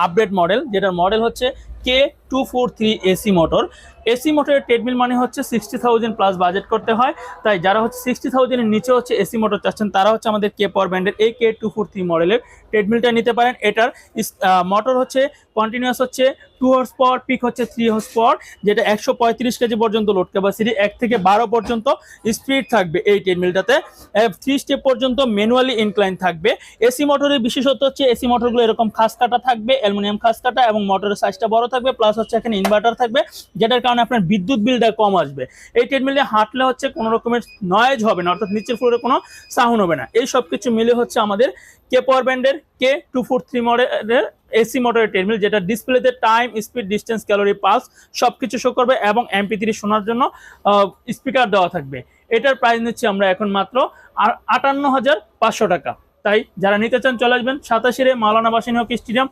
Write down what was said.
Update model, যেটার model হচ্ছে K243 AC motor. AC মোটরের ট্রেডমিল মানে হচ্ছে 60,000 প্লাস বাজেট করতে হয়, তাই যারা হচ্ছে 60,000 এর নিচে হচ্ছে এসি মোটর চাচ্ছেন তারা হচ্ছে আমাদের কে পাওয়ার ব্র্যান্ডের এই K243 মডেলের ট্রেডমিলটা নিতে পারেন। এটার মোটর হচ্ছে কন্টিনিউয়াস হচ্ছে 2 হর্স পাওয়ার, পিক হচ্ছে 3 হর্স পাওয়ার, যেটা 135 কেজি পর্যন্ত লোড ক্যাপাসিটি, 1 থেকে 12 পর্যন্ত স্পিড থাকবে এই ট্রেডমিলটাতে, 3 স্টেপ পর্যন্ত ম্যানুয়ালি ইনক্লাইন থাকবে। এসি মোটরের বিশেষত্ব হচ্ছে এসি মোটরগুলো এরকম খাস কাটা থাকবে, অ্যালুমিনিয়াম খাস কাটা, এবং মোটরের সাইজটা বড় থাকবে, প্লাস হচ্ছে এখানে ইনভার্টার থাকবে, যেটার কারণে আপনার বিদ্যুৎ বিলটা কম আসবে। এই ট্রেডমিলে হাঁটলে হচ্ছে কোনো রকমের নয়েজ হবে না, অর্থাৎ নিচের ফ্লোরে কোনো সাউন্ড হবে না। এই সব কিছু মিলে হচ্ছে আমাদের কে পাওয়ার ব্র্যান্ডের K243 মডেলের এসি মোটরের ট্রেডমিল, যেটা ডিসপ্লেতে time, speed, distance, calorie, pulse সবকিছু শো করবে, এবং MP3 শোনার জন্য স্পিকার দেওয়া থাকবে। এটার প্রাইস নিচ্ছি আমরা এখন মাত্র 58,500 টাকা। তাই যারা নিতে চান চলে আসবেন 87 মাওলানা ভাসানী হকি স্টেডিয়াম।